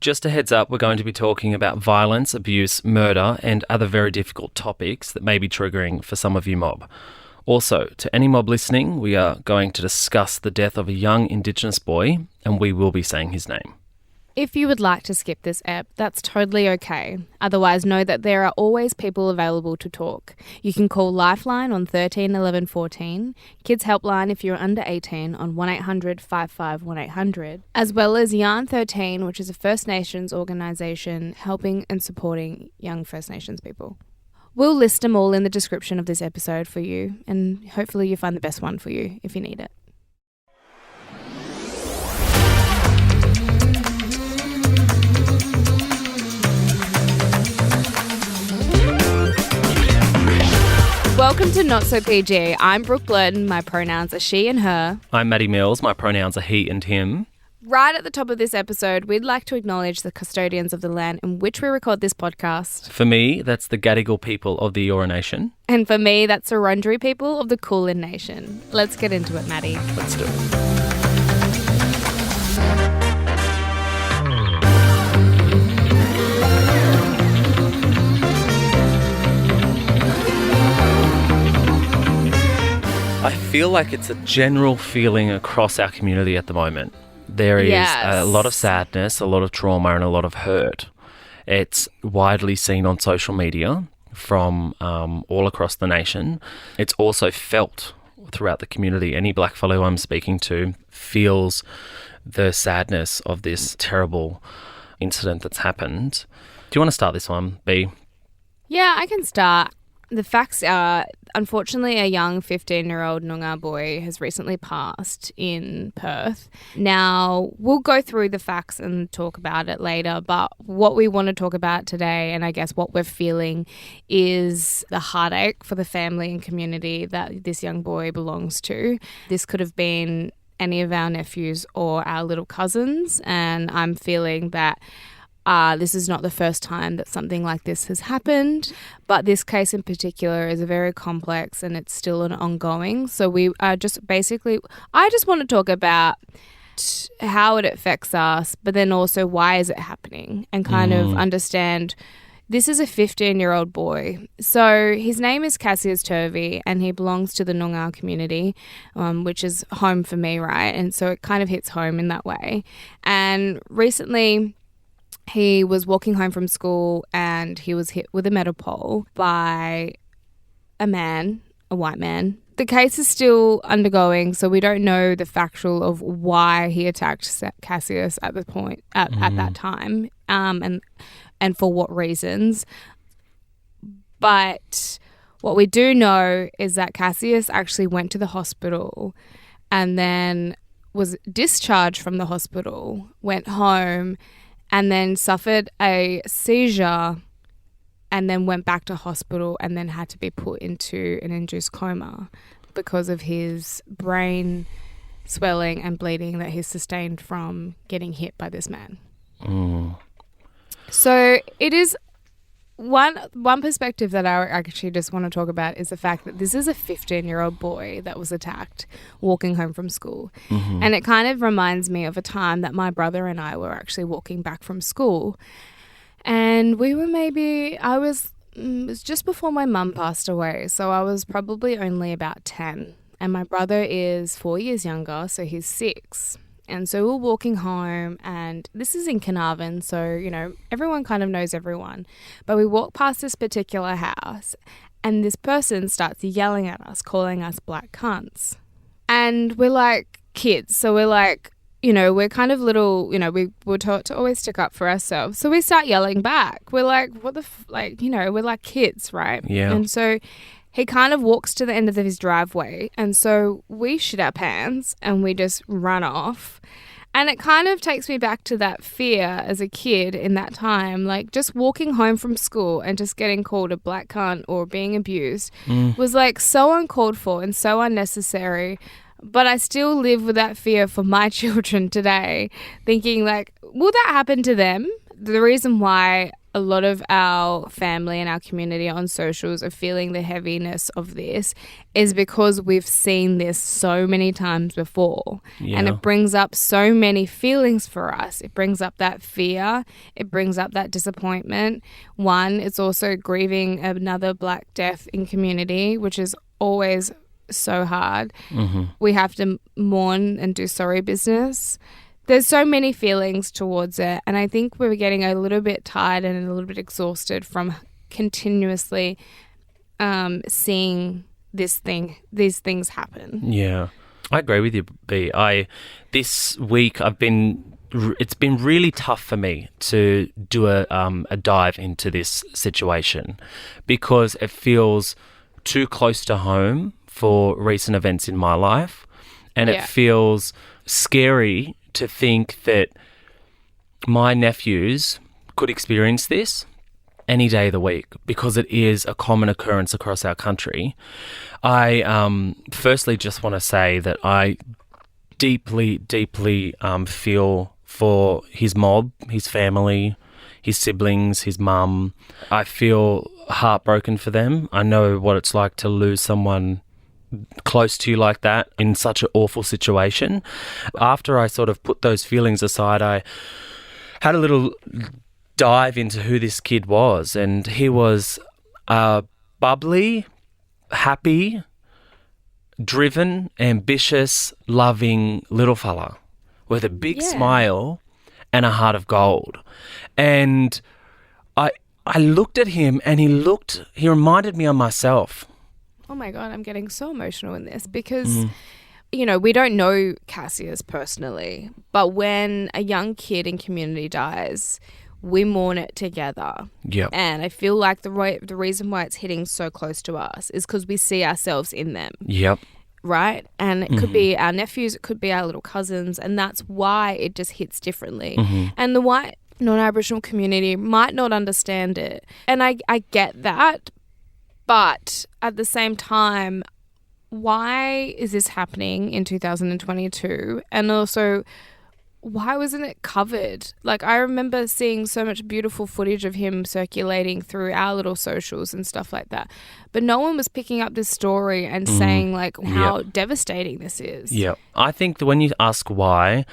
Just a heads up, we're going to be talking about violence, abuse, murder, and other very difficult topics that may be triggering for some of you mob. Also, to any mob listening, we are going to discuss the death of a young Indigenous boy, and we will be saying his name. If you would like to skip this ep, that's totally okay. Otherwise, know that there are always people available to talk. You can call Lifeline on 13 11 14, Kids Helpline if you're under 18 on 1800 55 1800, as well as Yarn 13, which is a First Nations organisation helping and supporting young First Nations people. We'll list them all in the description of this episode for you, and hopefully you find the best one for you if you need it. Welcome to Not So PG. I'm Brooke Blurton. My pronouns are she and her. I'm Matty Mills. My pronouns are he and him. Right at the top of this episode, we'd like to acknowledge the custodians of the land in which we record this podcast. For me, that's the Gadigal People of the Eora Nation. And for me, that's the Wurundjeri people of the Kulin Nation. Let's get into it, Matty. Let's do it. I feel like it's a general feeling across our community at the moment. There is a lot of sadness, a lot of trauma and a lot of hurt. It's widely seen on social media from all across the nation. It's also felt throughout the community. Any blackfellow I'm speaking to feels the sadness of this terrible incident that's happened. Do you want to start this one, B? Yeah, I can start. The facts are, unfortunately, a young 15-year-old Noongar boy has recently passed in Perth. Now, we'll go through the facts and talk about it later, but what we want to talk about today, and I guess what we're feeling, is the heartache for the family and community that this young boy belongs to. This could have been any of our nephews or our little cousins, and I'm feeling that this is not the first time that something like this has happened, but this case in particular is a very complex and it's still an ongoing. So we are just basically, I just want to talk about how it affects us, but then also why is it happening and kind of understand this is a 15-year-old boy. So his name is Cassius Turvey and he belongs to the Noongar community, which is home for me, right? And so it kind of hits home in that way. And recently he was walking home from school and he was hit with a metal pole by a white man. The case is still undergoing, so we don't know the factual of why he attacked Cassius at the point at that time, and for what reasons. But what we do know is that Cassius actually went to the hospital and then was discharged from the hospital, went home, and then suffered a seizure and then went back to hospital and then had to be put into an induced coma because of his brain swelling and bleeding that he sustained from getting hit by this man. So it is one perspective that I actually just want to talk about is the fact that this is a 15-year-old boy that was attacked walking home from school. And it kind of reminds me of a time that my brother and I were actually walking back from school. And we were it was just before my mum passed away. So I was probably only about 10. And my brother is 4 years younger, so he's 6. And so we're walking home and this is in Carnarvon, so, you know, everyone kind of knows everyone. But we walk past this particular house and this person starts yelling at us, calling us black cunts. And we're like kids, so we're like, you know, we're kind of little, you know, we were taught to always stick up for ourselves. So we start yelling back. We're like, we're like kids, right? Yeah. And so he kind of walks to the end of his driveway and so we shit our pants and we just run off. And it kind of takes me back to that fear as a kid in that time, like just walking home from school and just getting called a black cunt or being abused was like so uncalled for and so unnecessary. But I still live with that fear for my children today, thinking like, will that happen to them? The reason why a lot of our family and our community on socials are feeling the heaviness of this is because we've seen this so many times before. Yeah. And it brings up so many feelings for us. It brings up that fear. It brings up that disappointment. One, it's also grieving another Black death in community, which is always so hard. Mm-hmm. We have to mourn and do sorry business. There's so many feelings towards it, and I think we're getting a little bit tired and a little bit exhausted from continuously seeing these things happen. Yeah, I agree with you, B. This week it's been really tough for me to do a dive into this situation because it feels too close to home for recent events in my life, and it feels scary to think that my nephews could experience this any day of the week because it is a common occurrence across our country. I firstly just want to say that I deeply, deeply feel for his mob, his family, his siblings, his mum. I feel heartbroken for them. I know what it's like to lose someone close to you like that in such an awful situation. After I sort of put those feelings aside, I had a little dive into who this kid was, and he was a bubbly, happy, driven, ambitious, loving little fella with a big smile and a heart of gold. And I looked at him and he reminded me of myself. Oh my God, I'm getting so emotional in this because, you know, we don't know Cassius personally, but when a young kid in community dies, we mourn it together. Yep. And I feel like the reason why it's hitting so close to us is because we see ourselves in them. Yep. Right? And it could be our nephews, it could be our little cousins, and that's why it just hits differently. And the white non-Aboriginal community might not understand it. And I get that. But at the same time, why is this happening in 2022? And also, why wasn't it covered? Like, I remember seeing so much beautiful footage of him circulating through our little socials and stuff like that. But no one was picking up this story and saying, like, how devastating this is. Yeah. I think that when you ask why,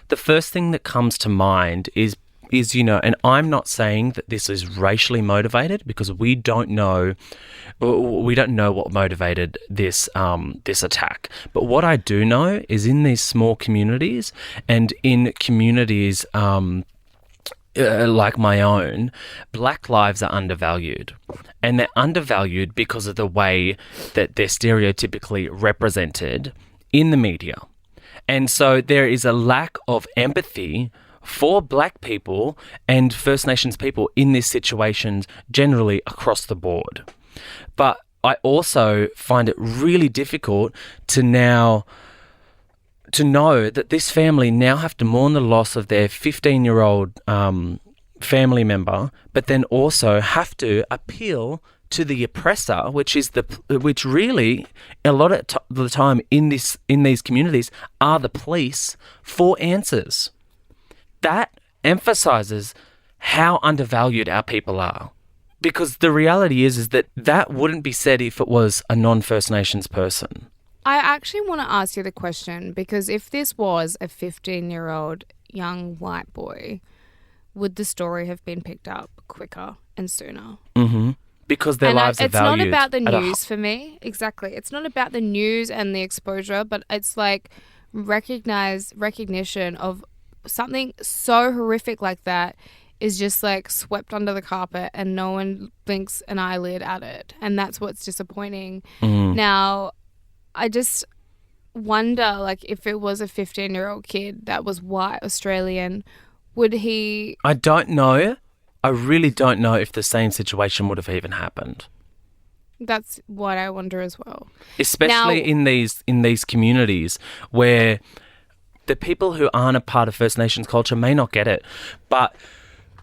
the first thing that comes to mind is, you know, and I'm not saying that this is racially motivated because we don't know what motivated this attack. But what I do know is in these small communities and in communities like my own, Black lives are undervalued. And they're undervalued because of the way that they're stereotypically represented in the media. And so there is a lack of empathy for Black people and First Nations people in these situations generally across the board. But I also find it really difficult to know that this family now have to mourn the loss of their 15-year-old family member, but then also have to appeal to the oppressor, which really a lot of the time in these communities are the police, for answers. That emphasises how undervalued our people are. Because the reality is that wouldn't be said if it was a non-First Nations person. I actually want to ask you the question, because if this was a 15-year-old young white boy, would the story have been picked up quicker and sooner? Mm-hmm. Because their lives are valued. It's not about the news for me. Exactly. It's not about the news and the exposure, but it's like recognition of something so horrific like that is just like swept under the carpet and no one blinks an eyelid at it. And that's what's disappointing. Now, I just wonder, like, if it was a 15-year-old kid that was white Australian, would he... I don't know. I really don't know if the same situation would have even happened. That's what I wonder as well. Especially in these communities where the people who aren't a part of First Nations culture may not get it, but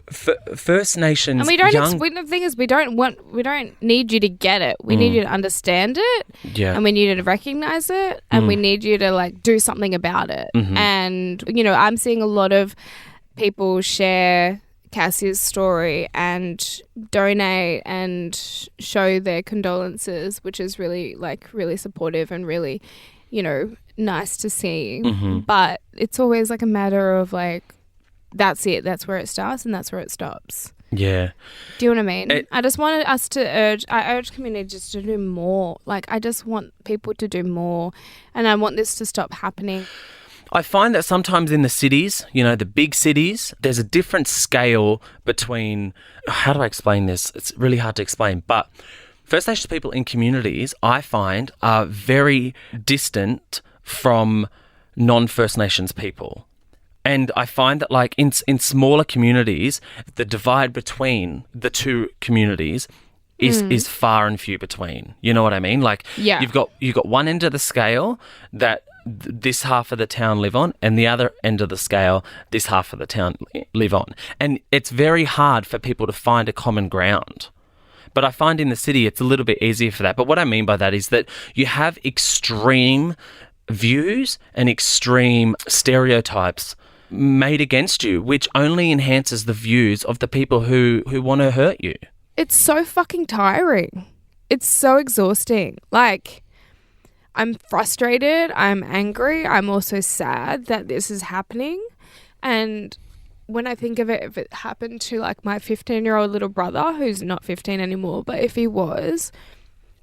First Nations, and the thing is, we don't need you to get it. We need you to understand it, and we need you to recognize it, and we need you to like do something about it. And you know, I'm seeing a lot of people share Cassie's story and donate and show their condolences, which is really supportive and really, nice to see. Mm-hmm. But it's always like a matter of like, that's it. That's where it starts and that's where it stops. Yeah. Do you know what I mean? I just wanted us to I urge community just to do more. Like, I just want people to do more, and I want this to stop happening. I find that sometimes in the cities, the big cities, there's a different scale between, how do I explain this? It's really hard to explain, but First Nations people in communities, I find, are very distant from non-First Nations people. And I find that, like, in smaller communities, the divide between the two communities is far and few between. You know what I mean? Like, yeah. you've got one end of the scale that this half of the town live on, and the other end of the scale, this half of the town live on. And it's very hard for people to find a common ground. But I find in the city it's a little bit easier for that. But what I mean by that is that you have extreme views and extreme stereotypes made against you, which only enhances the views of the people who want to hurt you. It's so fucking tiring. It's so exhausting. Like, I'm frustrated, I'm angry, I'm also sad that this is happening. And when I think of it, if it happened to like my 15-year-old little brother, who's not 15 anymore, but if he was,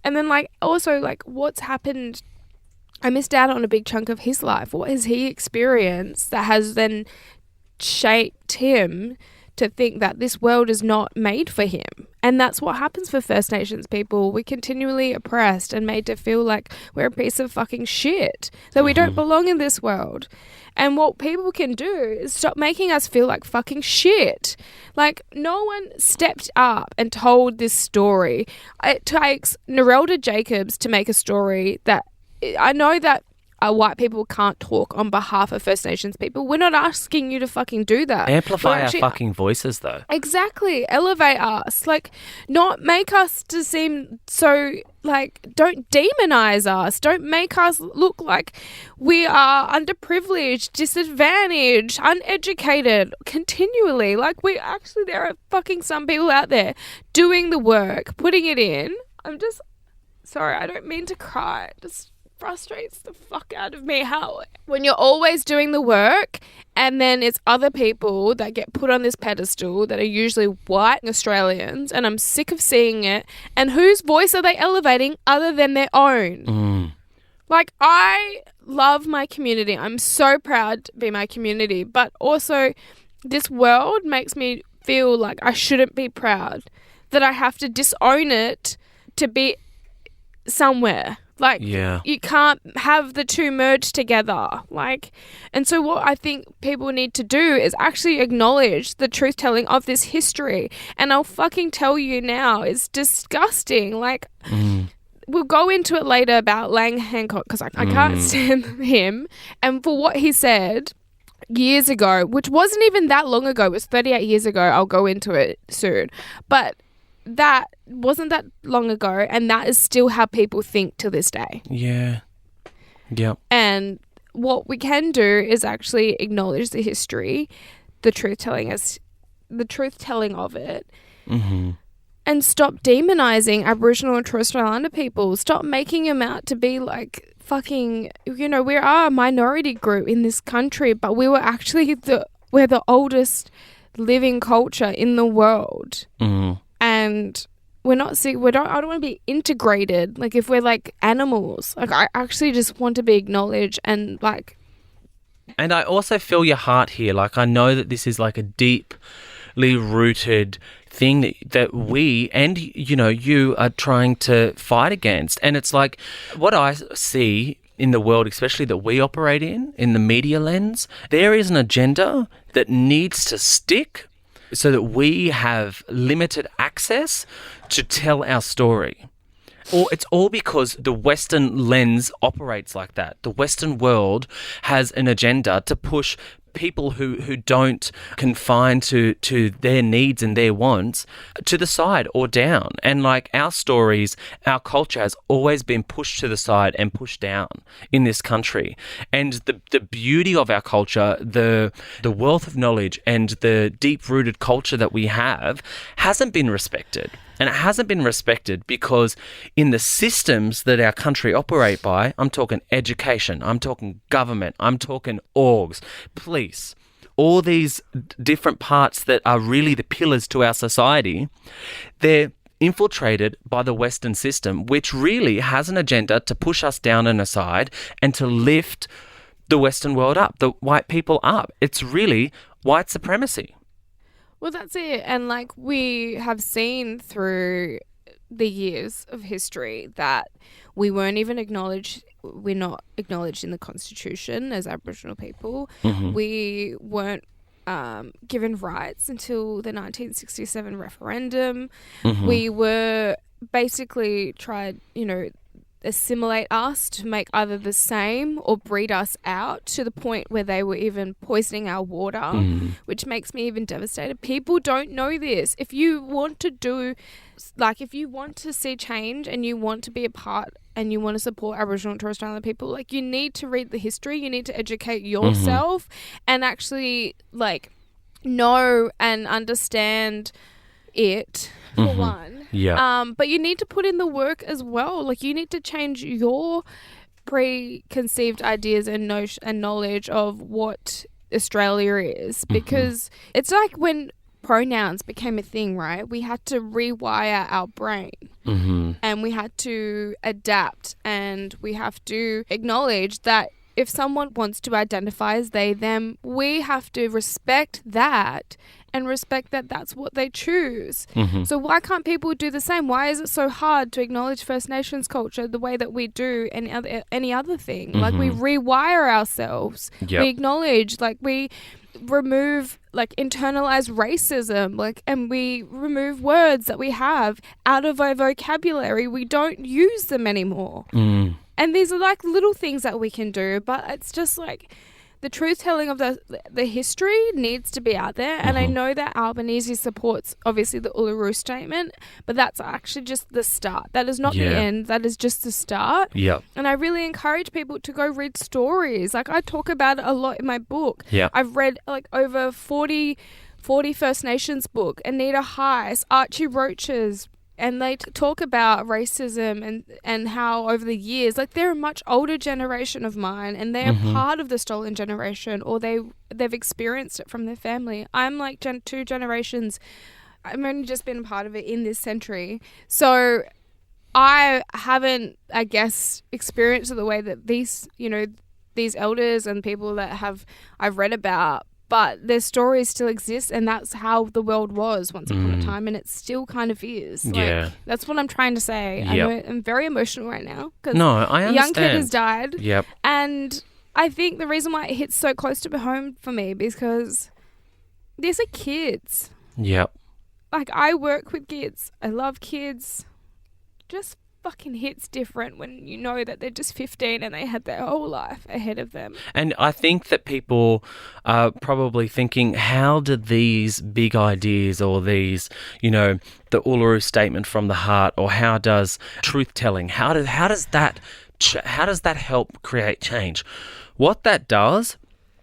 and then like also like what's happened, I missed out on a big chunk of his life. What has he experienced that has then shaped him to think that this world is not made for him? And that's what happens for First Nations people. We're continually oppressed and made to feel like we're a piece of fucking shit, that we don't belong in this world. And what people can do is stop making us feel like fucking shit. Like, no one stepped up and told this story. It takes Narelda Jacobs to make a story that I know that white people can't talk on behalf of First Nations people. We're not asking you to fucking do that. Amplify our fucking voices, though. Exactly. Elevate us. Like, not make us to seem so, like, don't demonize us. Don't make us look like we are underprivileged, disadvantaged, uneducated continually. Like, there are fucking some people out there doing the work, putting it in. I'm just, sorry, I don't mean to cry. Just frustrates the fuck out of me how when you're always doing the work and then it's other people that get put on this pedestal that are usually white Australians, and I'm sick of seeing it, and whose voice are they elevating other than their own? Like, I love my community. I'm so proud to be my community, but also this world makes me feel like I shouldn't be proud, that I have to disown it to be somewhere. Like, you can't have the two merge together. Like, and so what I think people need to do is actually acknowledge the truth-telling of this history. And I'll fucking tell you now, it's disgusting. Like, we'll go into it later about Lang Hancock, because I can't stand him. And for what he said years ago, which wasn't even that long ago, it was 38 years ago. I'll go into it soon. But that wasn't that long ago, and that is still how people think to this day. Yeah. Yep. And what we can do is actually acknowledge the history, the truth-telling of it, and stop demonizing Aboriginal and Torres Strait Islander people. Stop making them out to be like fucking, we are a minority group in this country, but we were actually we're the oldest living culture in the world. And we're not sick. I don't want to be integrated. Like, if we're like animals, like, I actually just want to be acknowledged and like. And I also feel your heart here. Like, I know that this is like a deeply rooted thing that we and, you are trying to fight against. And it's like what I see in the world, especially that we operate in the media lens, there is an agenda that needs to stick so that we have limited access to tell our story. Or it's all because the Western lens operates like that. The Western world has an agenda to push people who don't confine to their needs and their wants to the side or down. And like our stories, our culture has always been pushed to the side and pushed down in this country. And the beauty of our culture, the wealth of knowledge and the deep-rooted culture that we have hasn't been respected. And it hasn't been respected because in the systems that our country operate by, I'm talking education, I'm talking government, I'm talking orgs, police, all these different parts that are really the pillars to our society, they're infiltrated by the Western system, which really has an agenda to push us down and aside and to lift the Western world up, the white people up. It's really white supremacy. Well, that's it. And like we have seen through the years of history that we weren't even acknowledged. We're not acknowledged in the Constitution as Aboriginal people. Mm-hmm. We weren't given rights until the 1967 referendum. Mm-hmm. We were basically tried, assimilate us to make either the same or breed us out to the point where they were even poisoning our water, which makes me even devastated. People don't know this. If you want to see change and you want to be a part and you want to support Aboriginal and Torres Strait Islander people, like you need to read the history, you need to educate yourself and actually like know and understand it for one. Yeah. But you need to put in the work as well. Like you need to change your preconceived ideas and knowledge of what Australia is, because it's like when pronouns became a thing, right? We had to rewire our brain and we had to adapt, and we have to acknowledge that if someone wants to identify as they, them, we have to respect that and respect that that's what they choose. So why can't people do the same? Why is it so hard to acknowledge First Nations culture the way that we do any other thing? Like we rewire ourselves. Yep. We acknowledge, like we remove like internalized racism, like, and we remove words that we have out of our vocabulary. We don't use them anymore. And these are like little things that we can do, but it's just like the truth telling of the history needs to be out there. And I know that Albanese supports obviously the Uluru Statement, but that's actually just the start. That is not the end. That is just the start. Yeah. And I really encourage people to go read stories. Like I talk about it a lot in my book. Yeah. I've read like over 40 First Nations book, Anita Heiss, Archie Roach's, and they talk about racism and how over the years, like they're a much older generation of mine and they're part of the stolen generation, or they've experienced it from their family. I'm like two generations. I've only just been a part of it in this century. So I haven't, I guess, experienced it the way that these elders and people that I've read about. But their stories still exist, and that's how the world was once upon a time, and it still kind of is. Like, that's what I'm trying to say. I know I'm very emotional right now because I understand. a young kid has died. Yep. And I think the reason why it hits so close to home for me is because these are kids. Yep. Like, I work with kids. I love kids. Just fucking hits different when you know that they're just 15 and they had their whole life ahead of them. And I think that people are probably thinking, how did these big ideas or these, the Uluru Statement from the heart, or how does truth-telling, how does that help create change? What that does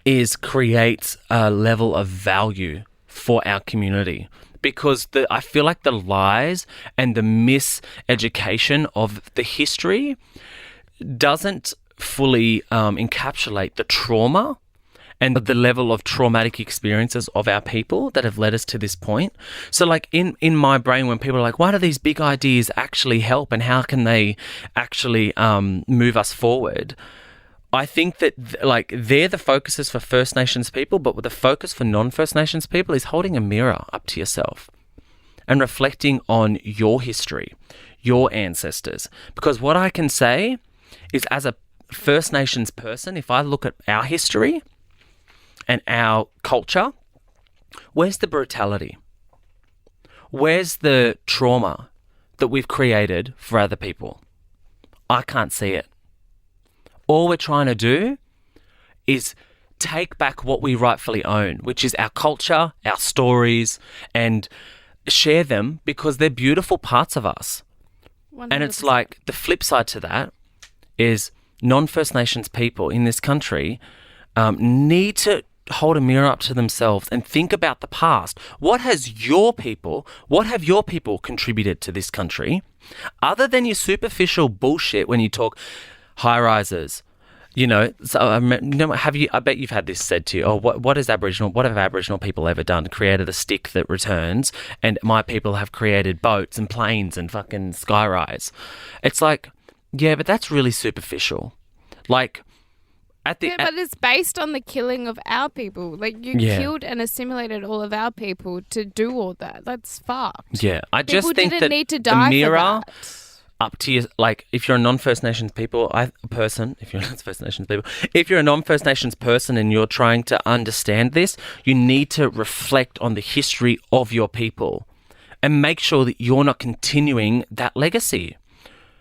is creates a level of value for our community. Because I feel like the lies and the miseducation of the history doesn't fully encapsulate the trauma and the level of traumatic experiences of our people that have led us to this point. So like in my brain, when people are like, why do these big ideas actually help and how can they actually move us forward? I think that they're the focuses for First Nations people, but the focus for non-First Nations people is holding a mirror up to yourself and reflecting on your history, your ancestors. Because what I can say is, as a First Nations person, if I look at our history and our culture, where's the brutality? Where's the trauma that we've created for other people? I can't see it. All we're trying to do is take back what we rightfully own, which is our culture, our stories, and share them because they're beautiful parts of us. 100%. And it's like the flip side to that is non-First Nations people in this country need to hold a mirror up to themselves and think about the past. What have your people contributed to this country other than your superficial bullshit when you talk high-rises? You know, so I bet you've had this said to you. Oh, what have Aboriginal people ever done? Created a stick that returns, and my people have created boats and planes and fucking skyrise. It's like, yeah, but that's really superficial. Like, but it's based on the killing of our people. Like, you killed and assimilated all of our people to do all that. That's fucked. Yeah, I people just think didn't that need to die the mirror for that. up to you, like if you're a non-First Nations people, if you're a non-First Nations person and you're trying to understand this, you need to reflect on the history of your people and make sure that you're not continuing that legacy.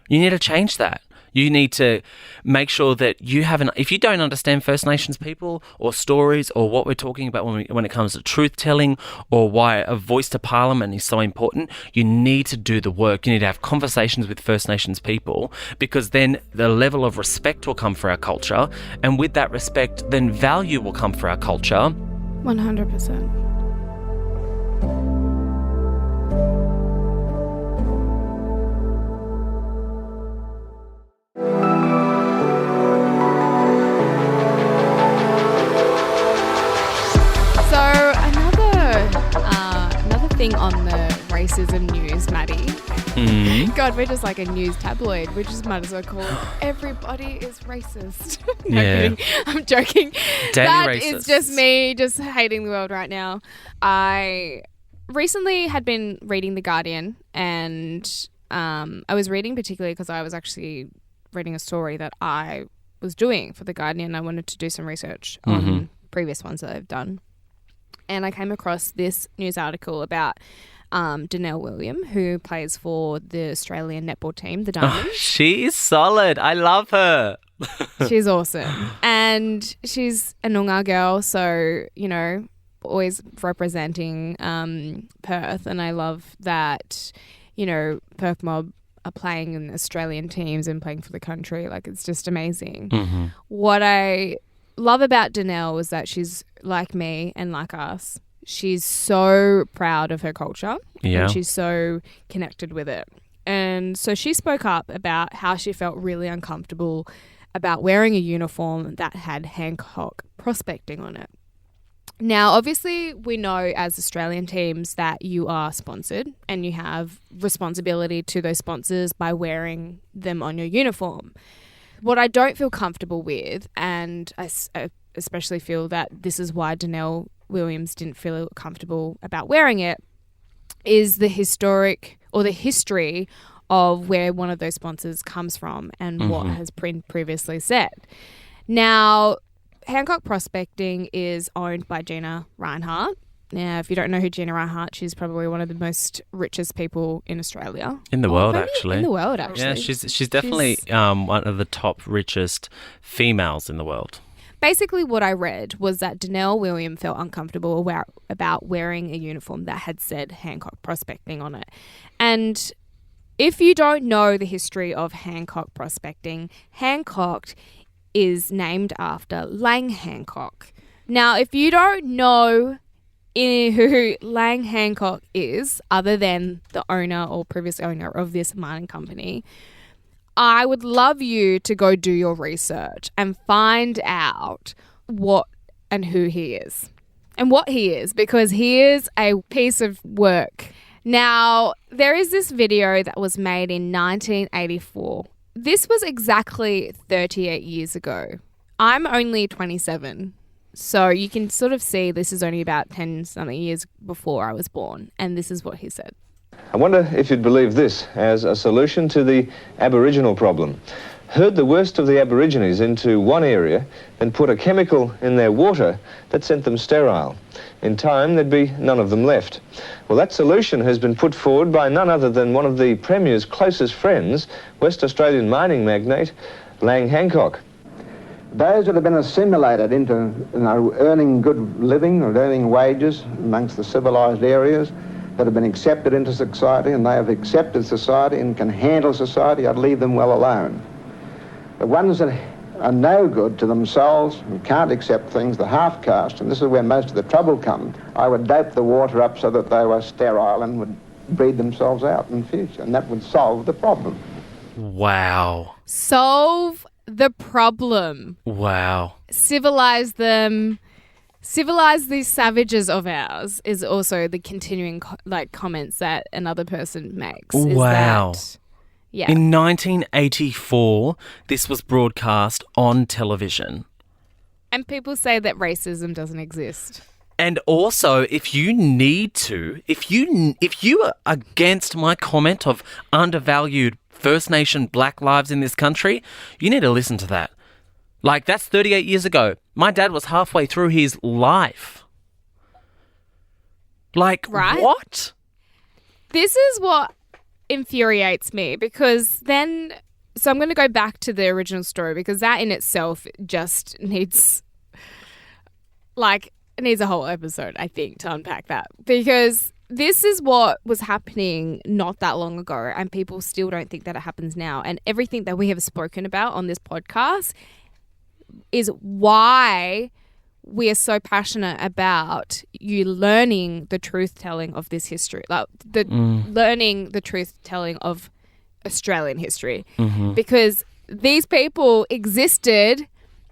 You need to change that. You need to make sure that if you don't understand First Nations people or stories or what we're talking about when it comes to truth-telling or why a voice to Parliament is so important, you need to do the work. You need to have conversations with First Nations people because then the level of respect will come for our culture, and with that respect, then value will come for our culture. 100%. Thing on the racism news, Matty. Mm-hmm. God, we're just like a news tabloid. We just might as well call everybody is racist. Yeah. I'm joking. That racist. Is just me just hating the world right now. I recently had been reading The Guardian, and I was reading particularly because I was actually reading a story that I was doing for The Guardian. I wanted to do some research on previous ones that I've done. And I came across this news article about Danelle William, who plays for the Australian netball team, the Diamonds. Oh, she is solid. I love her. She's awesome. And she's a Noongar girl, so, you know, always representing Perth. And I love that, you know, Perth Mob are playing in Australian teams and playing for the country. Like, it's just amazing. Mm-hmm. What I love about Danelle is that she's like me and like us. She's so proud of her culture and she's so connected with it. And so she spoke up about how she felt really uncomfortable about wearing a uniform that had Hancock prospecting on it. Now, obviously, we know as Australian teams that you are sponsored and you have responsibility to those sponsors by wearing them on your uniform. What I don't feel comfortable with, and I especially feel that this is why Danelle Williams didn't feel comfortable about wearing it, is the history of where one of those sponsors comes from and what has previously said. Now, Hancock Prospecting is owned by Gina Rinehart. Now, if you don't know who Gina Rinehart, she's probably one of the most richest people in Australia. In the world, actually. In the world, actually. Yeah, she's definitely one of the top richest females in the world. Basically, what I read was that Danelle William felt uncomfortable about wearing a uniform that had said Hancock Prospecting on it. And if you don't know the history of Hancock Prospecting, Hancock is named after Lang Hancock. Now, if you don't know who Lang Hancock is, other than the owner or previous owner of this mining company, I would love you to go do your research and find out what and who he is and what he is, because he is a piece of work. Now, there is this video that was made in 1984. This was exactly 38 years ago. I'm only 27. So you can sort of see this is only about 10-something years before I was born. And this is what he said. I wonder if you'd believe this as a solution to the Aboriginal problem. Herd the worst of the Aborigines into one area and put a chemical in their water that sent them sterile. In time, there'd be none of them left. Well, that solution has been put forward by none other than one of the Premier's closest friends, West Australian mining magnate Lang Hancock. Those that have been assimilated into earning good living or earning wages amongst the civilised areas, that have been accepted into society, and they have accepted society and can handle society, I'd leave them well alone. The ones that are no good to themselves and can't accept things, the half-caste, and this is where most of the trouble comes, I would dope the water up so that they were sterile and would breed themselves out in the future, and that would solve the problem. Wow. Solve the problem. Wow. Civilize them. Civilize these savages of ours is also the continuing comments that another person makes. Wow. Yeah. In 1984, this was broadcast on television. And people say that racism doesn't exist. And also, if you need to, if you are against my comment of undervalued First Nation black lives in this country, you need to listen to that. Like, that's 38 years ago. My dad was halfway through his life. Like, right? What? This is what infuriates me, because then... So I'm going to go back to the original story, because that in itself just needs... it needs a whole episode, I think, to unpack that. Because this is what was happening not that long ago, and people still don't think that it happens now. And everything that we have spoken about on this podcast is why we are so passionate about you learning the truth-telling of this history, learning the truth-telling of Australian history. Mm-hmm. Because these people existed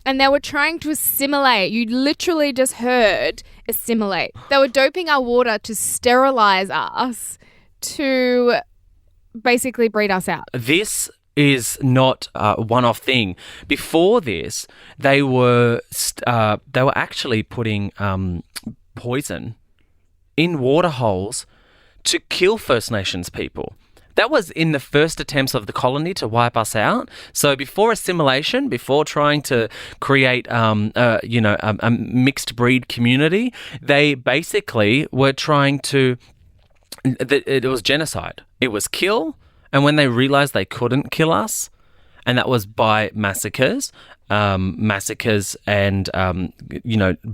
and they were trying to assimilate. You literally just heard assimilate. They were doping our water to sterilize us, to basically breed us out. This is not a one-off thing. Before this, they were actually putting poison in water holes to kill First Nations people. That was in the first attempts of the colony to wipe us out. So before assimilation, before trying to create a mixed breed community, they basically were trying to. It was genocide. It was kill. And when they realised they couldn't kill us, and that was by massacres and,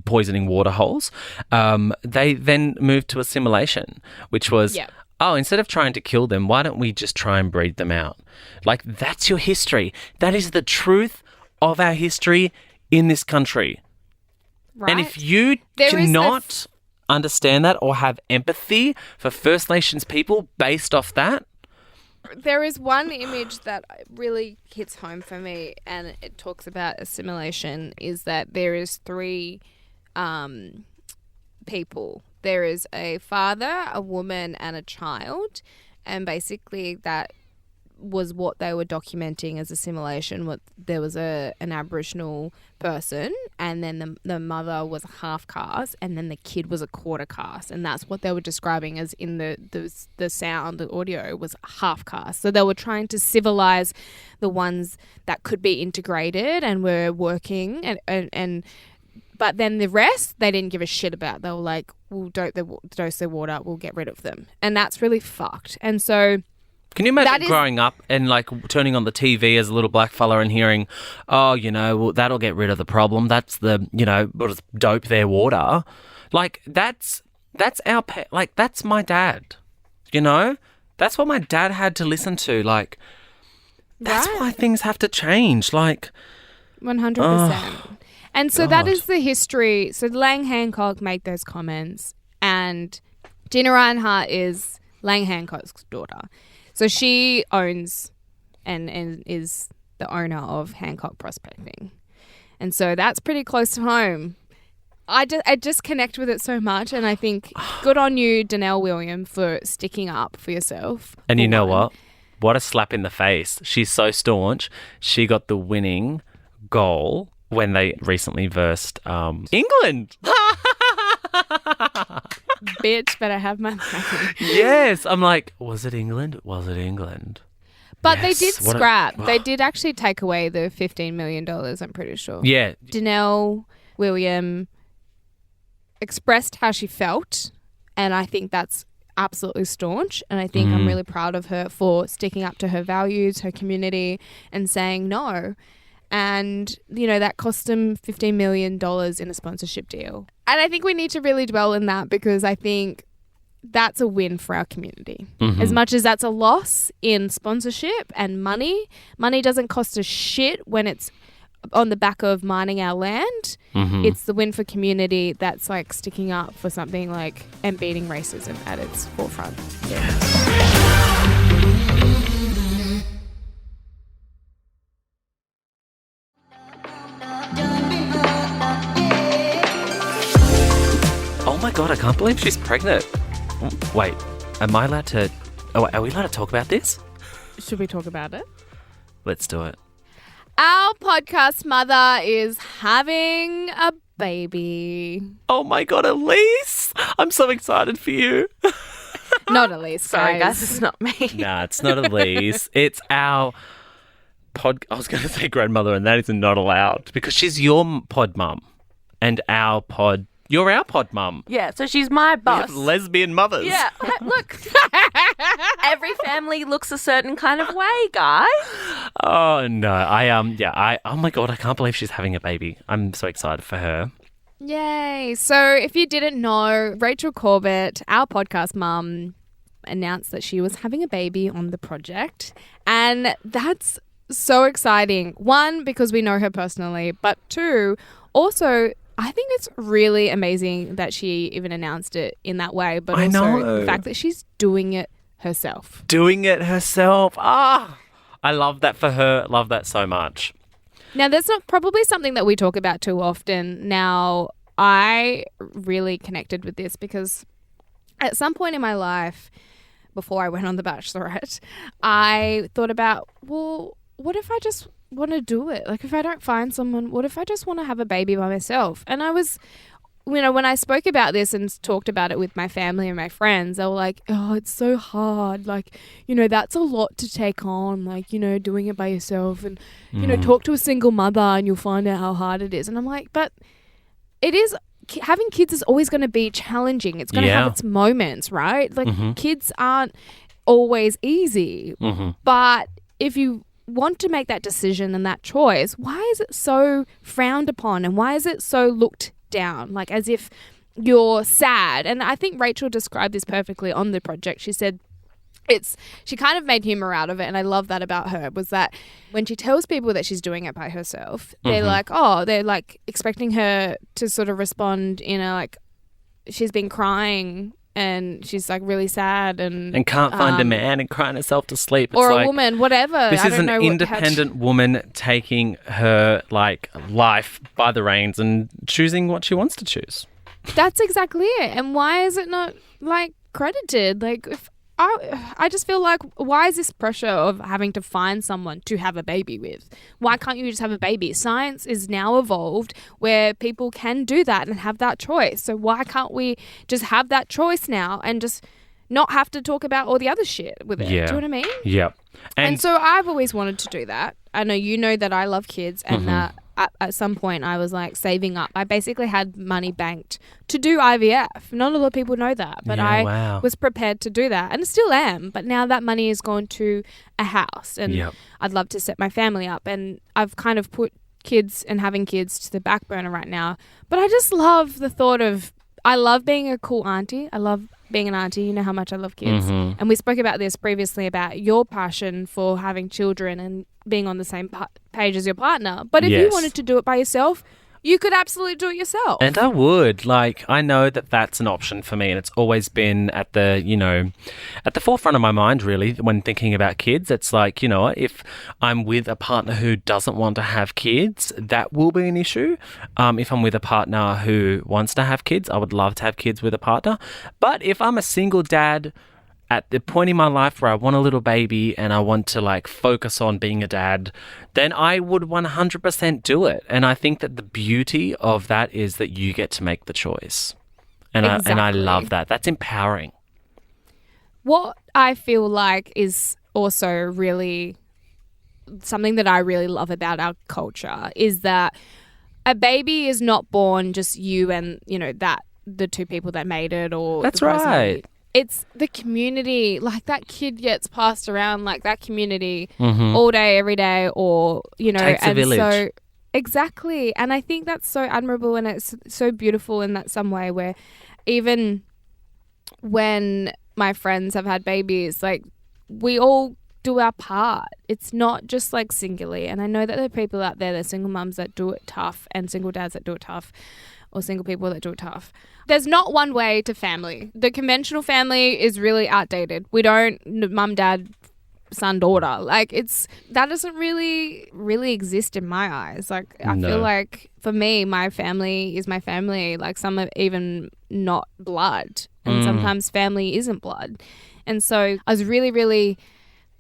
poisoning water holes, they then moved to assimilation, which was, instead of trying to kill them, why don't we just try and breed them out? Like, that's your history. That is the truth of our history in this country. Right. And if you cannot understand that or have empathy for First Nations people based off that, there is one image that really hits home for me, and it talks about assimilation, is that there is three people. There is a father, a woman, and a child, and basically that was what they were documenting as assimilation. There was an Aboriginal person, and then the mother was a half caste, and then the kid was a quarter caste, and that's what they were describing as in the sound, the audio was half caste. So they were trying to civilize the ones that could be integrated and were working, and but then the rest they didn't give a shit about. They were like, we'll dose their water, we'll get rid of them, and that's really fucked. And so. Can you imagine growing up and turning on the TV as a little black fella and hearing, that'll get rid of the problem. That's we'll just dope their water. That's that's my dad. That's what my dad had to listen to. That's why things have to change. 100%. And so that is the history. So Lang Hancock made those comments, and Gina Reinhart is Lang Hancock's daughter. So she owns and is the owner of Hancock Prospecting. And so that's pretty close to home. I just connect with it so much, and I think good on you, Danelle William, for sticking up for yourself. And you know what? What a slap in the face. She's so staunch. She got the winning goal when they recently versed England. Bitch, better have my money. Yes. I'm like, was it England? Was it England? But yes. They did scrap. They did actually take away the $15 million, I'm pretty sure. Yeah. Danelle William expressed how she felt, and I think that's absolutely staunch, and I think I'm really proud of her for sticking up to her values, her community, and saying no. And, that cost them $15 million in a sponsorship deal. And I think we need to really dwell in that because I think that's a win for our community. Mm-hmm. As much as that's a loss in sponsorship and money doesn't cost us shit when it's on the back of mining our land. Mm-hmm. It's the win for community that's like sticking up for something like and beating racism at its forefront. Oh my God, I can't believe she's pregnant. Wait, am I allowed to... Oh, are we allowed to talk about this? Should we talk about it? Let's do it. Our podcast mother is having a baby. Oh my God, Elise! I'm so excited for you. Not Elise, Sorry, guys, it's not me. Nah, it's not Elise. It's our I was going to say grandmother, and that is not allowed because she's your pod mum and our pod... You're our pod mum. Yeah, so she's my We boss. have lesbian mothers. Yeah, look. Every family looks a certain kind of way, guys. Oh no, oh my God, I can't believe she's having a baby. I'm so excited for her. Yay. So if you didn't know, Rachel Corbett, our podcast mum, announced that she was having a baby on the project. And that's so exciting. One, because we know her personally, but two, also I think it's really amazing that she even announced it in that way, but I also know. the fact that she's doing it herself. Doing it herself. I love that for her. Love that so much. Now, that's not probably something that we talk about too often. Now, I really connected with this because at some point in my life, before I went on The Bachelorette, I thought about, well, what if I just want to do it? Like, if I don't find someone, what if I just want to have a baby by myself? And I was, when I spoke about this and talked about it with my family and my friends, they were like, oh, it's so hard. Like, that's a lot to take on, like, doing it by yourself and, talk to a single mother and you'll find out how hard it is. And I'm like, but it is, having kids is always going to be challenging. It's going to have its moments, right? Like, kids aren't always easy. But if you want to make that decision and that choice, why is it so frowned upon and why is it so looked down, like as if you're sad? And I think Rachel described this perfectly on the project. She said she kind of made humor out of it, and I love that about her, was that when she tells people that she's doing it by herself, they're like expecting her to sort of respond in a like she's been crying and she's like really sad and can't find a man and crying herself to sleep. It's or a like, woman, whatever. This I is don't an know independent woman taking her like life by the reins and choosing what she wants to choose. That's exactly it. And why is it not like credited? Like, if I just feel like, why is this pressure of having to find someone to have a baby with? Why can't you just have a baby? Science is now evolved where people can do that and have that choice. So why can't we just have that choice now and just not have to talk about all the other shit with it? Yeah. Do you know what I mean? Yep. And so I've always wanted to do that. I know you know that I love kids and at some point I was like saving up. I basically had money banked to do IVF. Not a lot of people know that, but I was prepared to do that and still am. But now that money has gone to a house and I'd love to set my family up. And I've kind of put kids and having kids to the back burner right now. But I just love the thought of, I love being a cool auntie. I love being an auntie. You know how much I love kids. And we spoke about this previously about your passion for having children and being on the same page as your partner. But if you wanted to do it by yourself, you could absolutely do it yourself. And I would. Like, I know that that's an option for me, and it's always been at the, at the forefront of my mind, really, when thinking about kids. It's like, if I'm with a partner who doesn't want to have kids, that will be an issue. If I'm with a partner who wants to have kids, I would love to have kids with a partner. But if I'm a single dad at the point in my life where I want a little baby and I want to like focus on being a dad, then I would 100% do it. And I think that the beauty of that is that you get to make the choice. And I love that. That's empowering. What I feel like is also really something that I really love about our culture is that a baby is not born just you and, that the two people that made it or That's the person right. it's the community. Like, that kid gets passed around like that community all day, every day, or, you know. Takes a village. So, exactly. And I think that's so admirable, and it's so beautiful in that some way, where even when my friends have had babies, like, we all do our part. It's not just like singularly. And I know that there are people out there, there's single mums that do it tough and single dads that do it tough, or single people that do it tough. There's not one way to family. The conventional family is really outdated. We don't mum, dad, son, daughter. Like, that doesn't really exist in my eyes. Like, I feel like for me, my family is my family. Like, some are even not blood, and sometimes family isn't blood. And so I was really, really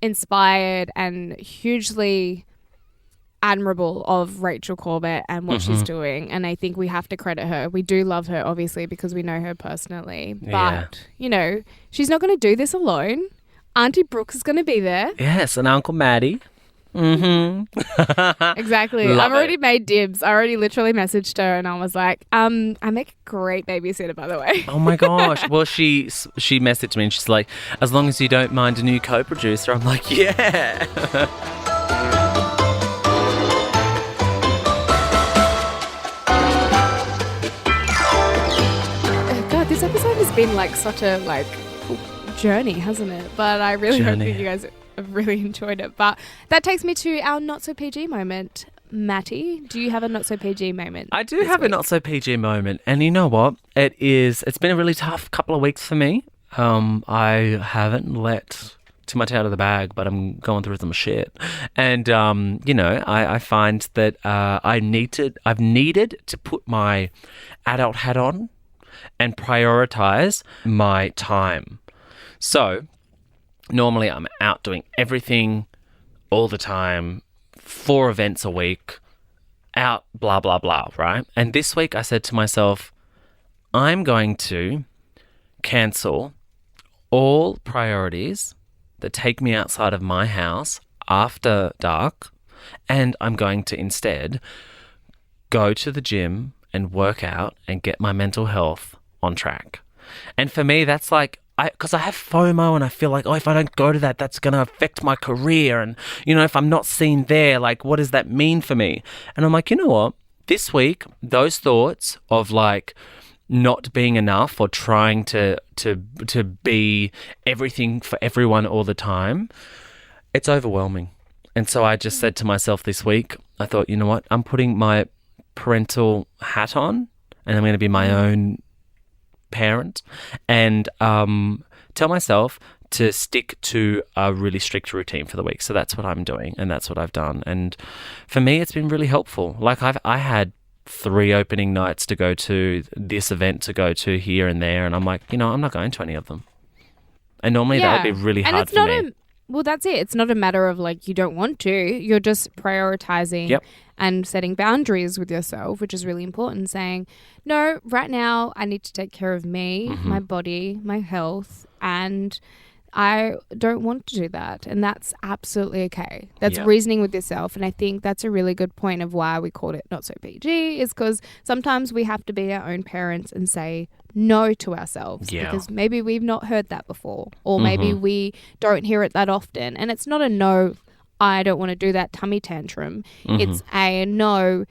inspired and hugely admirable of Rachel Corbett and what she's doing, and I think we have to credit her. We do love her, obviously, because we know her personally, but you know, she's not going to do this alone. Auntie Brooke is going to be there. Yes, and Uncle Matty. Exactly. I've already made dibs. I already literally messaged her and I was like, I make a great babysitter, by the way. Oh my gosh. Well, she messaged me and she's like, as long as you don't mind a new co-producer. I'm like, yeah. God, this episode has been like such a journey, hasn't it? But I really hope that you guys have really enjoyed it. But that takes me to our not so PG moment. Matty, do you have a not so PG moment? I do have a not so PG moment, and you know what? It's been a really tough couple of weeks for me. I haven't let too much out of the bag, but I'm going through some shit, and you know, I find that I've needed to put my adult hat on and prioritize my time. So normally I'm out doing everything all the time, 4 events a week, out, blah, blah, blah, right? And this week I said to myself, I'm going to cancel all priorities that take me outside of my house after dark, and I'm going to instead go to the gym and work out and get my mental health on track. And for me, that's like, because I have FOMO and I feel like, if I don't go to that, that's going to affect my career. And, you know, if I'm not seen there, like, what does that mean for me? And I'm like, you know what? This week, those thoughts of like not being enough or trying to be everything for everyone all the time, it's overwhelming. And so I just said to myself this week, I thought, you know what? I'm putting my parental hat on and I'm going to be my own parent and tell myself to stick to a really strict routine for the week. So that's what I'm doing, and that's what I've done. And for me, it's been really helpful. Like, I had 3 opening nights to go to, this event to go to here and there, and I'm like, you know, I'm not going to any of them. And normally that would be really hard for me. Well, that's it. It's not a matter of like you don't want to. You're just prioritizing and setting boundaries with yourself, which is really important. Saying, no, right now I need to take care of me, my body, my health, and I don't want to do that. And that's absolutely okay. That's reasoning with yourself. And I think that's a really good point of why we called it Not So PG, is because sometimes we have to be our own parents and say no to ourselves because maybe we've not heard that before, or maybe we don't hear it that often. And it's not a no, I don't want to do that tummy tantrum. It's a no,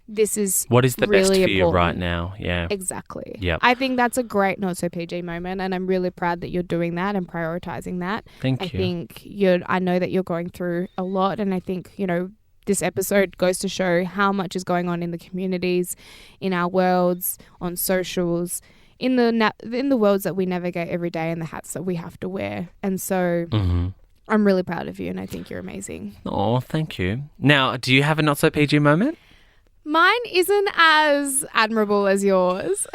this is what is the really best for important. you right now. Yeah, exactly. Yeah, I think that's a great Not So PG moment, and I'm really proud that you're doing that and prioritizing that. Thank you. I know that you're going through a lot, and I think, you know, this episode goes to show how much is going on in the communities, in our worlds, on socials, in the worlds that we navigate every day, and the hats that we have to wear. And so I'm really proud of you, and I think you're amazing. Oh, thank you. Now, do you have a Not So PG moment? Mine isn't as admirable as yours.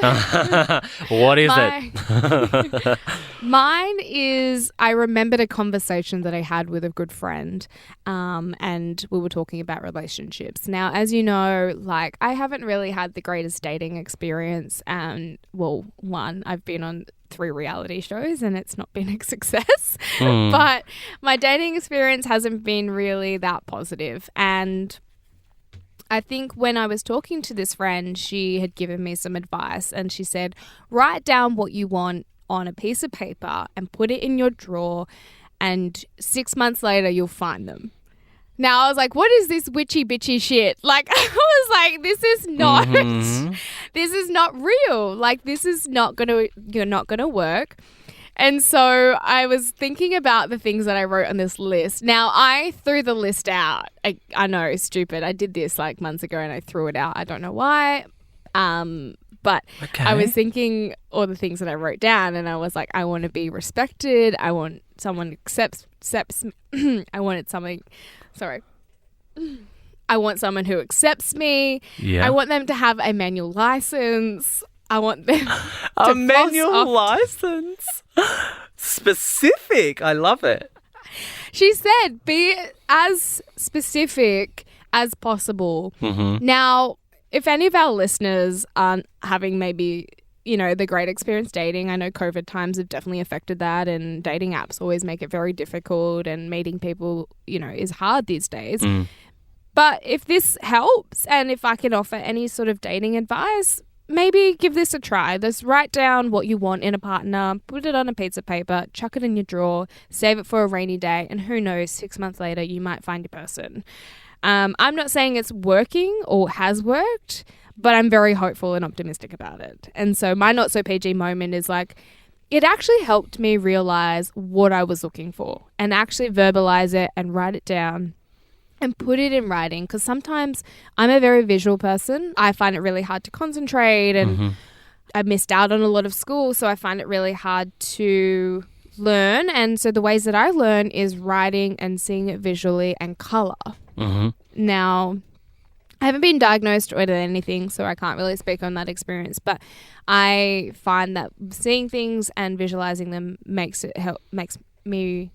What is it? Mine is, I remembered a conversation that I had with a good friend, and we were talking about relationships. Now, as you know, like, I haven't really had the greatest dating experience. One, I've been on 3 reality shows and it's not been a success. But my dating experience hasn't been really that positive. And I think when I was talking to this friend, she had given me some advice, and she said, write down what you want on a piece of paper and put it in your drawer, and 6 months later you'll find them. Now, I was like, what is this witchy bitchy shit? Like, I was like, this is not, this is not real. Like, this is you're not going to work. And so I was thinking about the things that I wrote on this list. Now, I threw the list out. I know, stupid. I did this like months ago and I threw it out. I don't know why. But I was thinking all the things that I wrote down, and I was like, I want to be respected. I want someone accepts I want someone who accepts me. Yeah. I want them to have a manual license. I want them a manual license. Specific. I love it. She said, be as specific as possible. Mm-hmm. Now, if any of our listeners aren't having maybe, the great experience dating, I know COVID times have definitely affected that, and dating apps always make it very difficult, and meeting people, is hard these days. Mm. But if this helps, and if I can offer any sort of dating advice, maybe give this a try. Just write down what you want in a partner, put it on a piece of paper, chuck it in your drawer, save it for a rainy day, and who knows, 6 months later you might find your person. I'm not saying it's working or has worked, but I'm very hopeful and optimistic about it. And so my not so PG moment is like, it actually helped me realize what I was looking for and actually verbalize it and write it down and put it in writing. Because sometimes I'm a very visual person. I find it really hard to concentrate, and I missed out on a lot of school, so I find it really hard to learn. And so the ways that I learn is writing and seeing it visually and colour. Mm-hmm. Now, I haven't been diagnosed with anything, so I can't really speak on that experience, but I find that seeing things and visualizing them makes me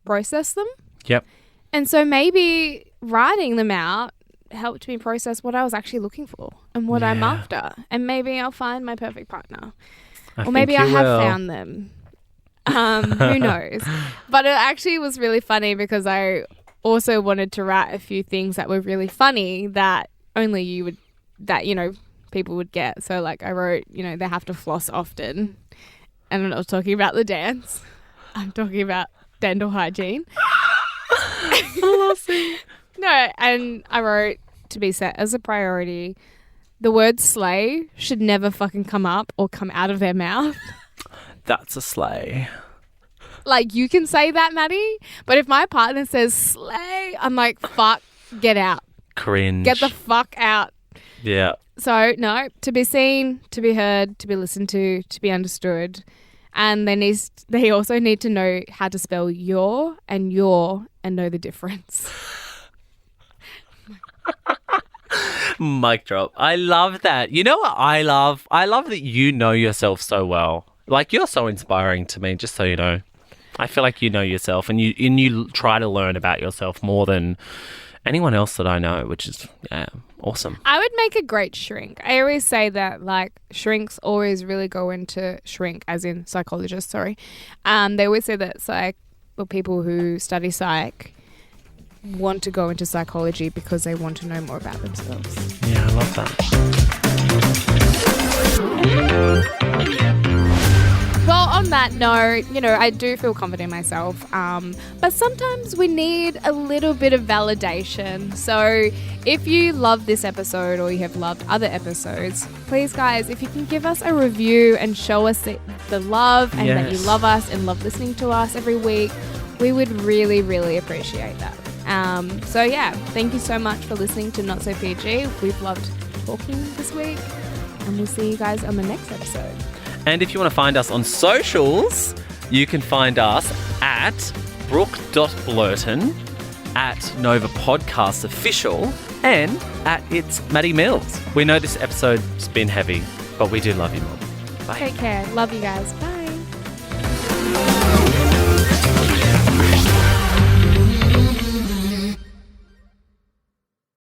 process them. Yep. And so maybe writing them out helped me process what I was actually looking for and what I'm after. And maybe I'll find my perfect partner. Or maybe I have found them. Who knows? But it actually was really funny because I also wanted to write a few things that were really funny that only people would get. So like I wrote, they have to floss often. And I'm not talking about the dance. I'm talking about dental hygiene. No, and I wrote, to be set as a priority, the word slay should never fucking come up or come out of their mouth. That's a slay. Like, you can say that, Matty, but if my partner says slay, I'm like, fuck, get out. Cringe. Get the fuck out. Yeah. So, no, to be seen, to be heard, to be listened to be understood. And they also need to know how to spell your and know the difference. Mic drop. I love that. You know what I love? I love that you know yourself so well. Like, you're so inspiring to me, just so you know. I feel like you know yourself, and you try to learn about yourself more than anyone else that I know, which is awesome. I would make a great shrink. I always say that, like, shrinks always really go into shrink, as in psychologists, sorry. They always say that people who study psych want to go into psychology because they want to know more about themselves. Yeah, I love that. Well, on that note, I do feel confident in myself, but sometimes we need a little bit of validation. So if you love this episode or you have loved other episodes, please, guys, if you can give us a review and show us the love and that you love us and love listening to us every week, we would really, really appreciate that. So yeah, thank you so much for listening to Not So PG. We've loved talking this week, and we'll see you guys on the next episode. And if you want to find us on socials, you can find us at brooke.blurton, at Nova Podcast Official, and at It's Matty Mills. We know this episode's been heavy, but we do love you more. Bye. Take care. Love you guys. Bye.